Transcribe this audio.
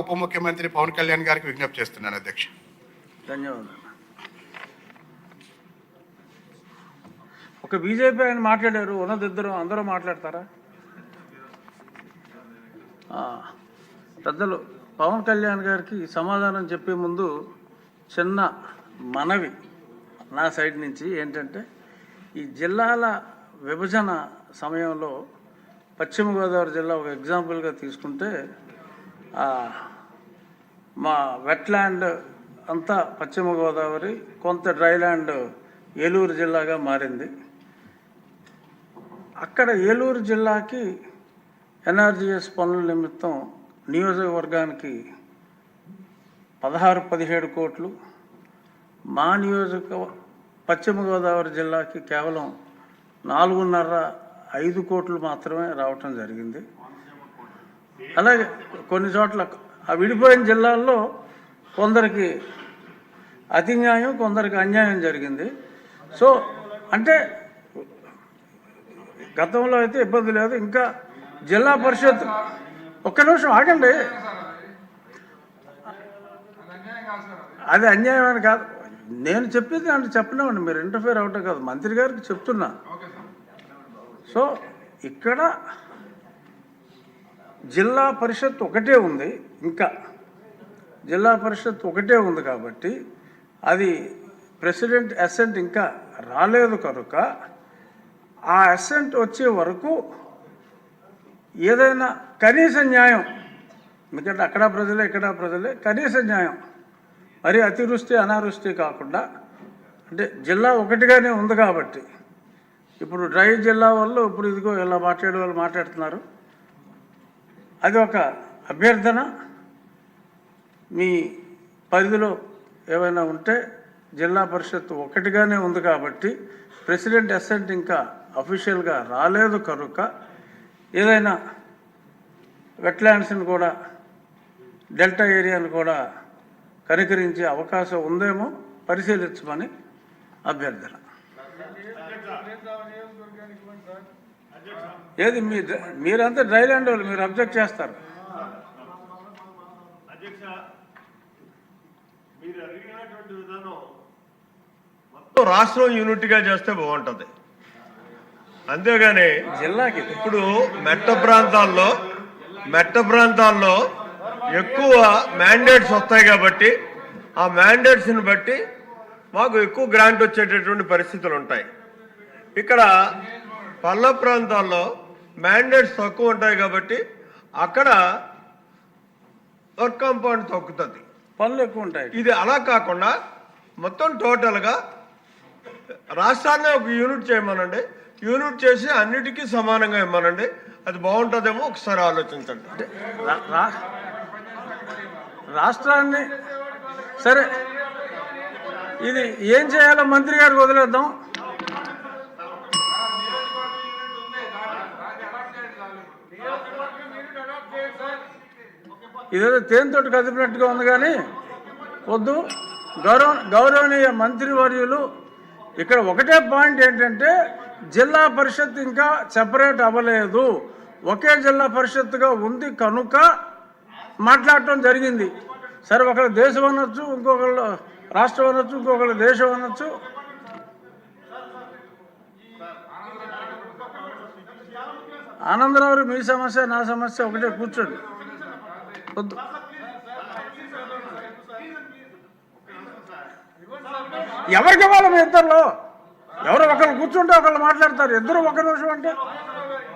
ఉప ముఖ్యమంత్రి పవన్ కళ్యాణ్ గారికి విజ్ఞప్తి చేస్తున్నాను అధ్యక్ష. ధన్యవాదాలు. ఒక బీజేపీ ఆయన మాట్లాడారు, ఉన్నదిద్దరు అందరూ మాట్లాడతారా? పెద్దలు పవన్ కళ్యాణ్ గారికి సమాధానం చెప్పే ముందు చిన్న మనవి నా సైడ్ నుంచి ఏంటంటే, ఈ జిల్లాల విభజన సమయంలో పశ్చిమ గోదావరి జిల్లా ఒక ఎగ్జాంపుల్గా తీసుకుంటే, మా వెట్లాండ్ అంతా పశ్చిమ గోదావరి, కొంత డ్రైల్యాండ్ ఏలూరు జిల్లాగా మారింది. అక్కడ ఏలూరు జిల్లాకి ఎన్ఆర్జీఎస్ పనుల నిమిత్తం నియోజకవర్గానికి 16-17 కోట్లు, మా పశ్చిమ గోదావరి జిల్లాకి కేవలం 4.5 కోట్లు మాత్రమే రావటం జరిగింది. అలాగే కొన్ని చోట్ల ఆ విడిపోయిన జిల్లాల్లో కొందరికి అతి న్యాయం, కొందరికి అన్యాయం జరిగింది. సో అంటే గతంలో అయితే ఇబ్బంది లేదు. ఇంకా జిల్లా పరిషత్ ఒక్క నిమిషం ఆగండి, అది అన్యాయం అని కాదు, నేను చెప్పేది అంటే చెప్పలేమండి, మీరు ఇంటర్ఫేర్ అవటం కాదు, మంత్రి గారికి చెప్తున్నా. సో ఇక్కడ జిల్లా పరిషత్ ఒకటే ఉంది, ఇంకా జిల్లా పరిషత్ ఒకటే ఉంది కాబట్టి అది ప్రెసిడెంట్ అసెంట్ ఇంకా రాలేదు కనుక ఆ అసెంట్ వచ్చే వరకు ఏదైనా కనీస న్యాయం, ఎందుకంటే అక్కడ ప్రజలే ఇక్కడ ప్రజలే, కనీస న్యాయం, మరి అతివృష్టి అనావృష్టి కాకుండా, అంటే జిల్లా ఒకటిగానే ఉంది కాబట్టి ఇప్పుడు డ్రై జిల్లా వాళ్ళు ఇప్పుడు ఇదిగో ఇలా మాట్లాడే వాళ్ళు మాట్లాడుతున్నారు, అది ఒక అభ్యర్థన. మీ పరిధిలో ఏమైనా ఉంటే జిల్లా పరిషత్ ఒకటిగానే ఉంది కాబట్టి ప్రెసిడెంట్ అసెంట్ ఇంకా అఫీషియల్గా రాలేదు కనుక ఏదైనా వెట్లాండ్స్ని కూడా, డెల్టా ఏరియాను కూడా కనికరించే అవకాశం ఉందేమో పరిశీలించమని అభ్యర్థన. ఏది మీరంతా డ్రైల్యాండ్ వాళ్ళు, మీరు అబ్జెక్ట్ చేస్తారు. రాష్ట్రం యూనిట్గా చేస్తే బాగుంటుంది, అంతేగాని జిల్లాకి ఇప్పుడు మెట్ట ప్రాంతాల్లో ఎక్కువ మ్యాండేట్స్ వస్తాయి కాబట్టి ఆ మ్యాండేట్స్ని బట్టి మాకు ఎక్కువ గ్రాంట్ వచ్చేటటువంటి పరిస్థితులు ఉంటాయి. ఇక్కడ పల్ల ప్రాంతాల్లో మ్యాండేట్స్ తక్కువ ఉంటాయి కాబట్టి అక్కడ వర్క్ కాంపౌండ్ తగ్గుతుంది, పనులు ఎక్కువ ఉంటాయి. ఇది అలా కాకుండా మొత్తం టోటల్గా రాష్ట్రాన్ని ఒక యూనిట్ చేయమనండి, యూనిట్ చేసి అన్నిటికీ సమానంగా ఇవ్వమనండి, అది బాగుంటుందేమో ఒకసారి ఆలోచించండి. రాష్ట్రాన్ని సరే, ఇది ఏం చేయాలో మంత్రి గారికి వదిలేద్దాం. ఇదేదో తేనెతోటి కదిపినట్టుగా ఉంది కానీ వద్దు. గౌరవనీయ మంత్రివర్యులు ఇక్కడ ఒకటే పాయింట్ ఏంటంటే, జిల్లా పరిషత్ ఇంకా సెపరేట్ అవ్వలేదు, ఒకే జిల్లా పరిషత్తుగా ఉంది కనుక మాట్లాడటం జరిగింది. సరే, ఒకళ్ళు దేశం అనొచ్చు, ఇంకొకళ్ళు రాష్ట్రం అనొచ్చు, ఇంకొకళ్ళు దేశం అనొచ్చు. ఆనందరావు మీ సమస్య నా సమస్య ఒకటే, కూర్చోండి. వద్దు, ఎవరికి ఇవ్వాలి? మీ ఇద్దరులో ఎవరో ఒకళ్ళు కూర్చుంటే ఒకళ్ళు మాట్లాడతారు, ఇద్దరు ఒక నిమిషం అంటే